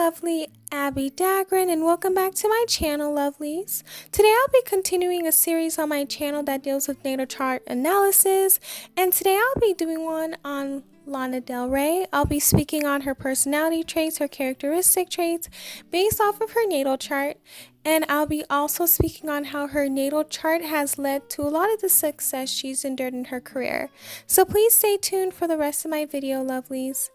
lovely Abbie Dagrin, and welcome back to my channel, lovelies. Today I'll be continuing a series on my channel that deals with natal chart analysis, and today I'll be doing one on Lana Del Ray. I'll be speaking on her personality traits, her characteristic traits, based off of her natal chart, and I'll be also speaking on how her natal chart has led to a lot of the success she's endured in her career. So please stay tuned for the rest of my video, lovelies.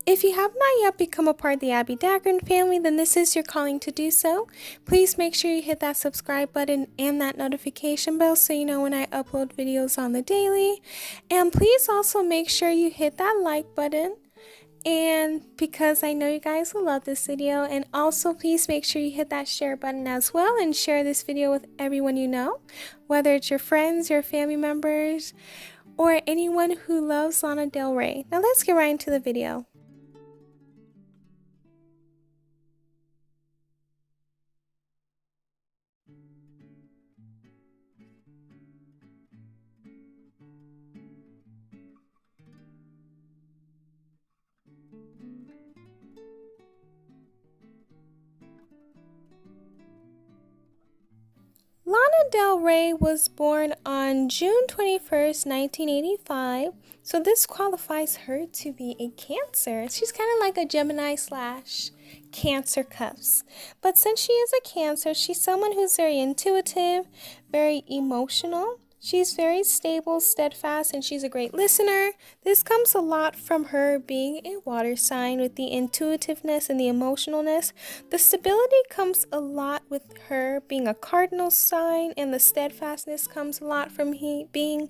If you have not yet become a part of the Abbie Dagrin family, then this is your calling to do so. Please make sure you hit that subscribe button and that notification bell so you know when I upload videos on the daily. And please also make sure you hit that like button, and because I know you guys will love this video. And also please make sure you hit that share button as well and share this video with everyone you know, whether it's your friends, your family members, or anyone who loves Lana Del Ray. Now let's get right into the video. Lana Del Ray was born on June 21st, 1985, so this qualifies her to be a Cancer. She's kind of like a Gemini slash Cancer cusp. But since she is a Cancer, she's someone who's very intuitive, very emotional. She's very stable, steadfast, and she's a great listener. This comes a lot from her being a water sign with the intuitiveness and the emotionalness. The stability comes a lot with her being a cardinal sign, and the steadfastness comes a lot from being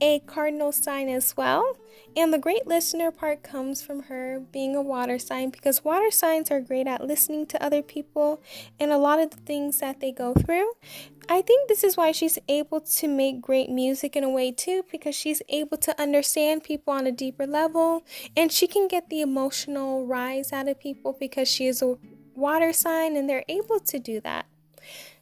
a cardinal sign as well. And the great listener part comes from her being a water sign, because water signs are great at listening to other people and a lot of the things that they go through. I think this is why she's able to make great music in a way too, because she's able to understand people on a deeper level, and she can get the emotional rise out of people because she is a water sign and they're able to do that.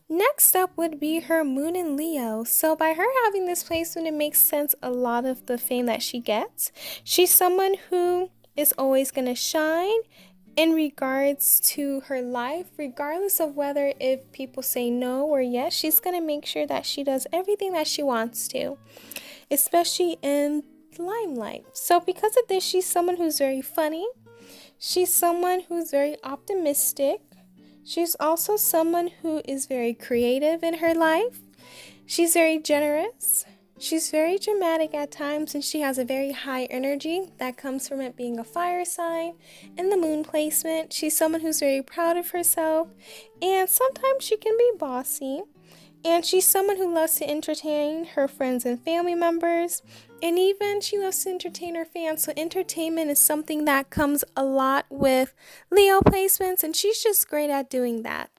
Next up would be her moon in Leo. So by her having this placement, it makes sense a lot of the fame that she gets. She's someone who is always going to shine in regards to her life, regardless of whether if people say no or yes. She's going to make sure that she does everything that she wants to, especially in the limelight. So because of this, she's someone who's very funny. She's someone who's very optimistic. She's also someone who is very creative in her life. She's very generous. She's very dramatic at times, and she has a very high energy that comes from it being a fire sign and the moon placement. She's someone who's very proud of herself, and sometimes she can be bossy. And she's someone who loves to entertain her friends and family members, and even she loves to entertain her fans. So entertainment is something that comes a lot with Leo placements, and she's just great at doing that.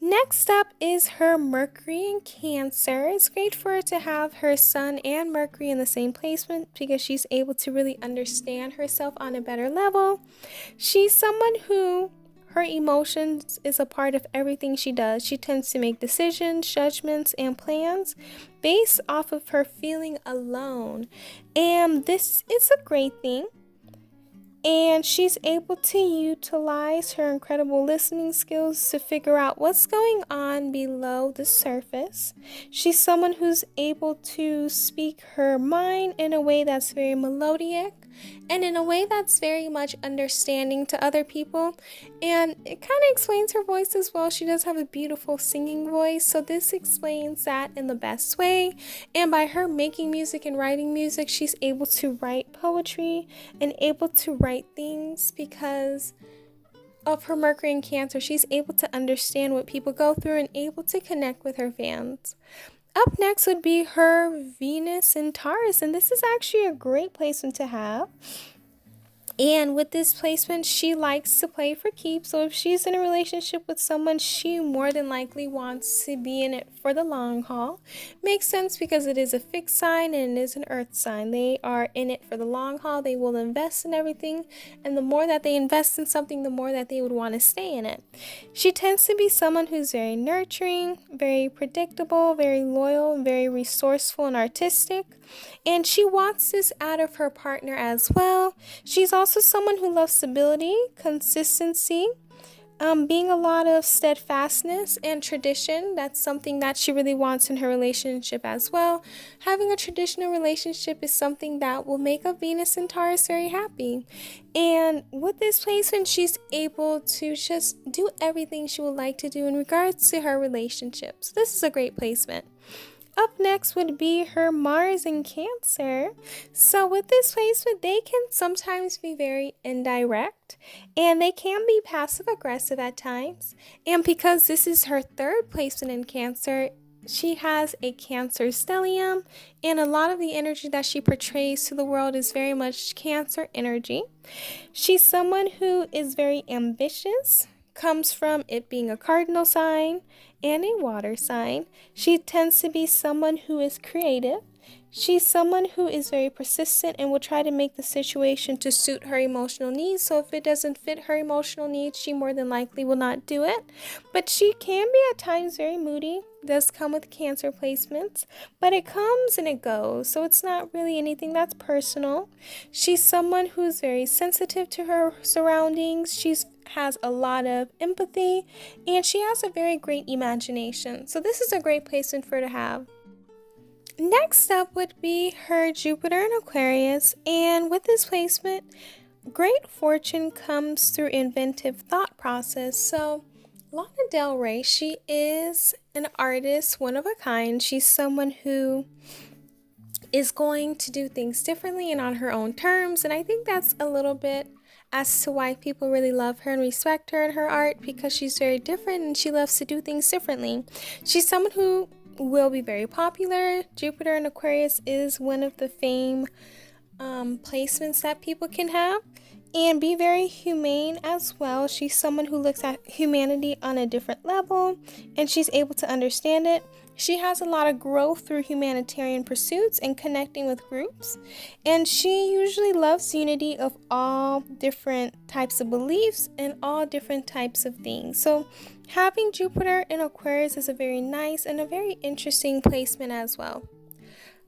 Next up is her Mercury in Cancer. It's great for her to have her Sun and Mercury in the same placement because she's able to really understand herself on a better level. She's someone who her emotions is a part of everything she does. She tends to make decisions, judgments, and plans based off of her feeling alone. And this is a great thing. And she's able to utilize her incredible listening skills to figure out what's going on below the surface. She's someone who's able to speak her mind in a way that's very melodic and in a way that's very much understanding to other people. And it kind of explains her voice as well. She does have a beautiful singing voice, so this explains that in the best way. And by her making music and writing music, she's able to write poetry and able to write things because of her Mercury in Cancer. She's able to understand what people go through and able to connect with her fans. Up next would be her Venus in Taurus, and this is actually a great placement to have. And with this placement, she likes to play for keeps. So if she's in a relationship with someone, she more than likely wants to be in it for the long haul. Makes sense because it is a fixed sign and it is an earth sign. They are in it for the long haul. They will invest in everything. And the more that they invest in something, the more that they would want to stay in it. She tends to be someone who's very nurturing, very predictable, very loyal, very resourceful and artistic. And she wants this out of her partner as well. She's also someone who loves stability, consistency, being a lot of steadfastness and tradition. That's something that she really wants in her relationship as well. Having a traditional relationship is something that will make a Venus in Taurus very happy. And with this placement, she's able to just do everything she would like to do in regards to her relationship. So this is a great placement. Up next would be her Mars in Cancer. So with this placement, they can sometimes be very indirect and they can be passive aggressive at times. And because this is her third placement in Cancer, she has a Cancer stellium, and a lot of the energy that she portrays to the world is very much Cancer energy. She's someone who is very ambitious, comes from it being a cardinal sign and a water sign. She tends to be someone who is creative. She's someone who is very persistent and will try to make the situation to suit her emotional needs. So if it doesn't fit her emotional needs, she more than likely will not do it. But she can be at times very moody. Does come with Cancer placements, but it comes and it goes, so it's not really anything that's personal. She's someone who's very sensitive to her surroundings. She has a lot of empathy, and she has a very great imagination. So this is a great placement for her to have. Next up would be her Jupiter in Aquarius, and with this placement, great fortune comes through inventive thought process. So Lana Del Ray, she is an artist, one of a kind. She's someone who is going to do things differently and on her own terms, and I think that's a little bit as to why people really love her and respect her and her art, because she's very different and she loves to do things differently. She's someone who will be very popular. Jupiter in Aquarius is one of the fame placements that people can have, and be very humane as well. She's someone who looks at humanity on a different level, and she's able to understand it. She has a lot of growth through humanitarian pursuits and connecting with groups, and she usually loves unity of all different types of beliefs and all different types of things. So having Jupiter in Aquarius is a very nice and a very interesting placement as well.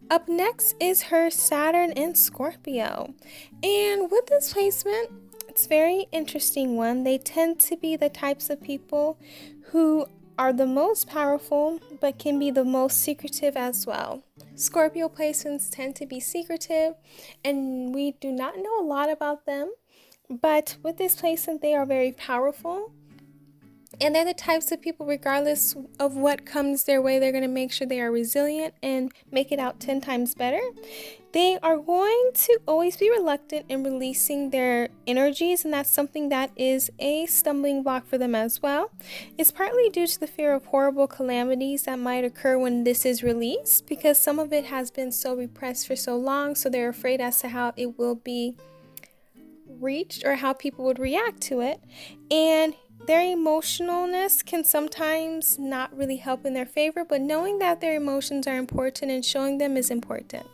Up next is her Saturn in Scorpio. And with this placement, it's a very interesting one. They tend to be the types of people who are the most powerful, but can be the most secretive as well. Scorpio placements tend to be secretive, and we do not know a lot about them. But with this placement, they are very powerful. And they're the types of people, regardless of what comes their way, they're going to make sure they are resilient and make it out 10 times better. They are going to always be reluctant in releasing their energies, and that's something that is a stumbling block for them as well. It's partly due to the fear of horrible calamities that might occur when this is released, because some of it has been so repressed for so long, so they're afraid as to how it will be reached or how people would react to it. And their emotionalness can sometimes not really help in their favor, but knowing that their emotions are important and showing them is important.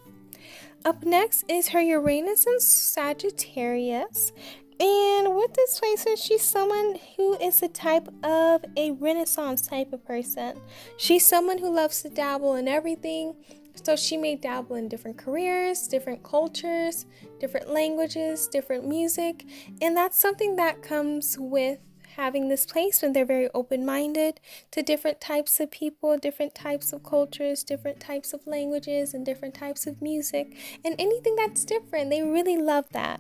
Up next is her Uranus in Sagittarius. And with this placement, she's someone who is the type of a Renaissance type of person. She's someone who loves to dabble in everything. So she may dabble in different careers, different cultures, different languages, different music. And that's something that comes with having this placement. They're very open-minded to different types of people, different types of cultures, different types of languages, and different types of music, and anything that's different. They really love that.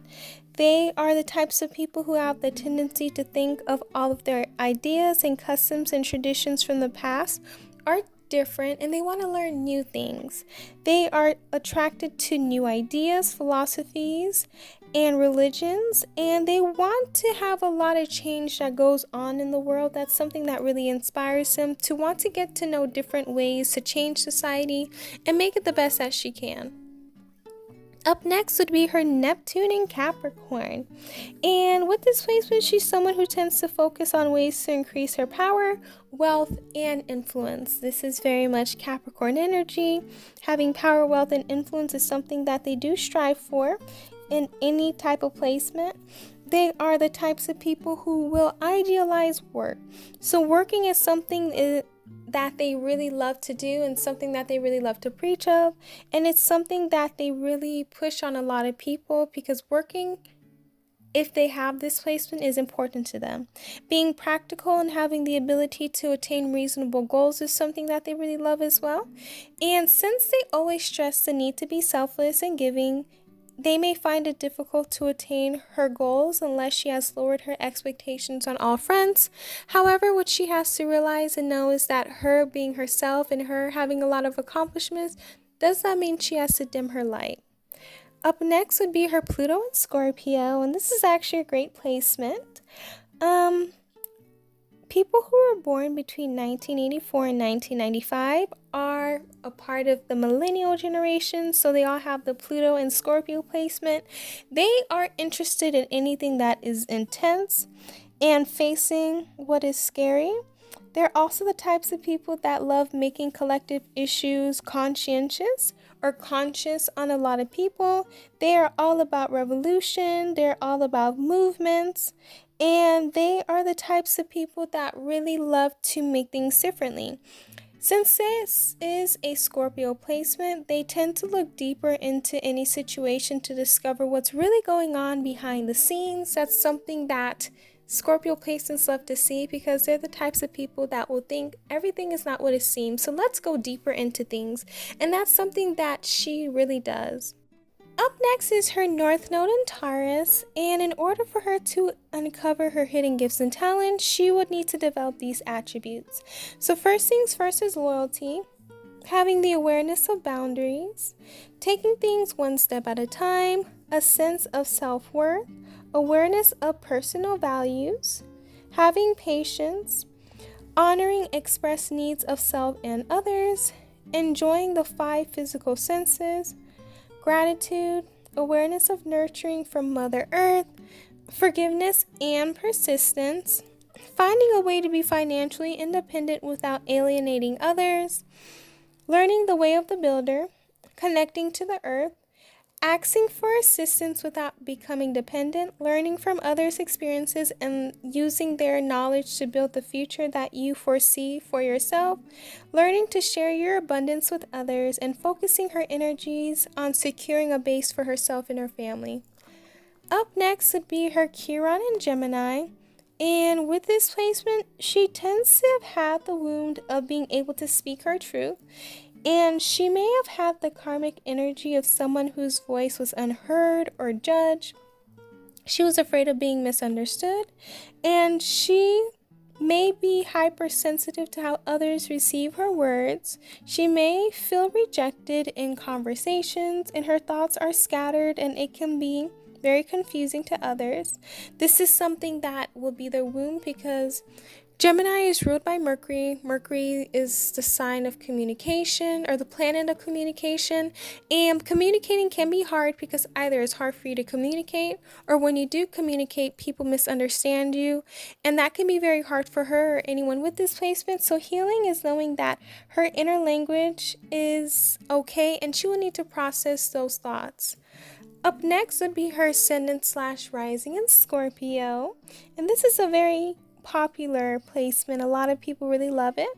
They are the types of people who have the tendency to think of all of their ideas and customs and traditions from the past are different, and they want to learn new things. They are attracted to new ideas, philosophies, and religions, and they want to have a lot of change that goes on in the world. That's something that really inspires them to want to get to know different ways to change society and make it the best that she can. Up next would be her Neptune in Capricorn. And with this placement, she's someone who tends to focus on ways to increase her power, wealth, and influence. This is very much Capricorn energy. Having power, wealth, and influence is something that they do strive for in any type of placement. They are the types of people who will idealize work. So working is something that they really love to do and something that they really love to preach of. And it's something that they really push on a lot of people, because working if they have this placement, is important to them. Being practical and having the ability to attain reasonable goals is something that they really love as well. And since they always stress the need to be selfless and giving, they may find it difficult to attain her goals unless she has lowered her expectations on all fronts. However, what she has to realize and know is that her being herself and her having a lot of accomplishments does not mean she has to dim her light. Up next would be her Pluto and Scorpio, and this is actually a great placement. People who were born between 1984 and 1995 are a part of the millennial generation, so they all have the Pluto and Scorpio placement. They are interested in anything that is intense and facing what is scary. They're also the types of people that love making collective issues conscientious or conscious on a lot of people. They are all about revolution. They're all about movements. And they are the types of people that really love to make things differently. Since this is a Scorpio placement, they tend to look deeper into any situation to discover what's really going on behind the scenes. That's something that Scorpio placements love to see because they're the types of people that will think everything is not what it seems. So let's go deeper into things. And that's something that she really does. Up next is her North Node in Taurus, and in order for her to uncover her hidden gifts and talents, she would need to develop these attributes. So first things first is loyalty, having the awareness of boundaries, taking things one step at a time, a sense of self-worth, awareness of personal values, having patience, honoring expressed needs of self and others, enjoying the 5 physical senses, gratitude, awareness of nurturing from Mother Earth, forgiveness and persistence, finding a way to be financially independent without alienating others, learning the way of the builder, connecting to the earth, asking for assistance without becoming dependent, learning from others' experiences and using their knowledge to build the future that you foresee for yourself, learning to share your abundance with others, and focusing her energies on securing a base for herself and her family. Up next would be her Chiron in Gemini. And with this placement, she tends to have had the wound of being able to speak her truth. And she may have had the karmic energy of someone whose voice was unheard or judged. She was afraid of being misunderstood, and she may be hypersensitive to how others receive her words. She may feel rejected in conversations, and her thoughts are scattered, and it can be very confusing to others. This is something that will be their wound because Gemini is ruled by Mercury. Mercury is the sign of communication or the planet of communication. And communicating can be hard because either it's hard for you to communicate or when you do communicate, people misunderstand you. And that can be very hard for her or anyone with this placement. So healing is knowing that her inner language is okay and she will need to process those thoughts. Up next would be her ascendant/rising in Scorpio. And this is a very popular placement. A lot of people really love it.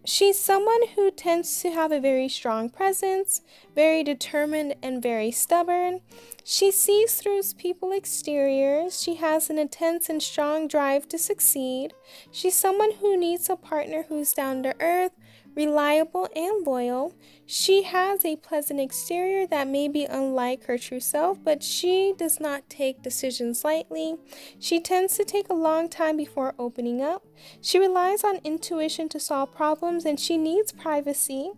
She's someone who tends to have a very strong presence, very determined and very stubborn. She sees through people's exteriors. She has an intense and strong drive to succeed. She's someone who needs a partner who's down to earth, reliable and loyal. She has a pleasant exterior that may be unlike her true self, but she does not take decisions lightly. She tends to take a long time before opening up. She relies on intuition to solve problems and she needs privacy.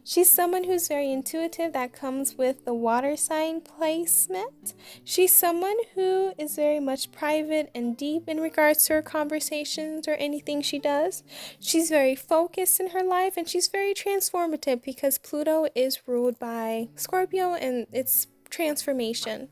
She's someone who's very intuitive. That comes with the water sign placement. She's someone who is very much private and deep in regards to her conversations or anything she does. She's very focused in her life and she's very transformative because Pluto is ruled by Scorpio and it's transformation.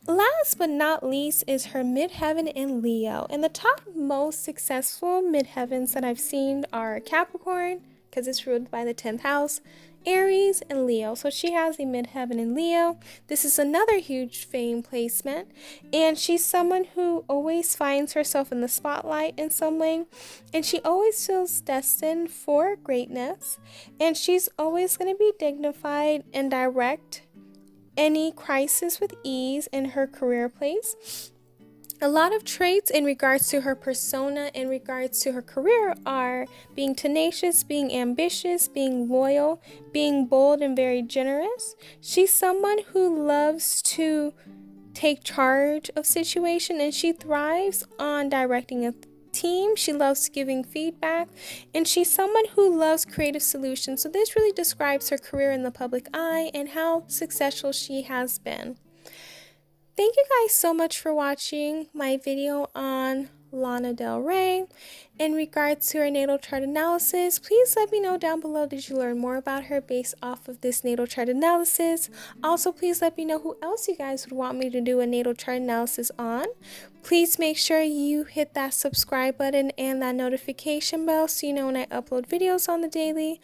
Last but not least is her midheaven in Leo. And the top most successful midheavens that I've seen are Capricorn, because it's ruled by the 10th house, Aries, and Leo. So she has a midheaven in Leo. This is another huge fame placement. And she's someone who always finds herself in the spotlight in some way. And she always feels destined for greatness. And she's always going to be dignified and direct any crisis with ease in her career place. A lot of traits in regards to her persona, in regards to her career, are being tenacious, being ambitious, being loyal, being bold, and very generous. She's someone who loves to take charge of situation, and she thrives on directing a team. She loves giving feedback, and she's someone who loves creative solutions. So this really describes her career in the public eye and how successful she has been. Thank you guys so much for watching my video on Lana Del Ray. In regards to her natal chart analysis, please let me know down below, did you learn more about her based off of this natal chart analysis? Also, please let me know who else you guys would want me to do a natal chart analysis on. Please make sure you hit that subscribe button and that notification bell so you know when I upload videos on the daily.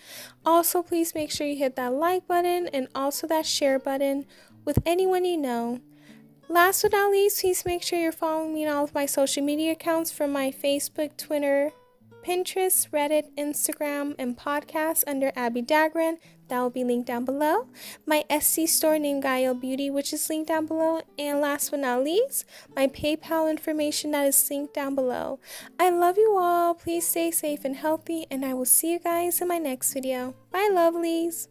Also, please make sure you hit that like button and also that share button with anyone you know. Last but not least, please make sure you're following me on all of my social media accounts, from my Facebook, Twitter, Pinterest, Reddit, Instagram, and podcast under Abbie Dagrin. That will be linked down below. My Etsy store named Gaio Beauty, which is linked down below. And last but not least, my PayPal information that is linked down below. I love you all. Please stay safe and healthy, and I will see you guys in my next video. Bye, lovelies.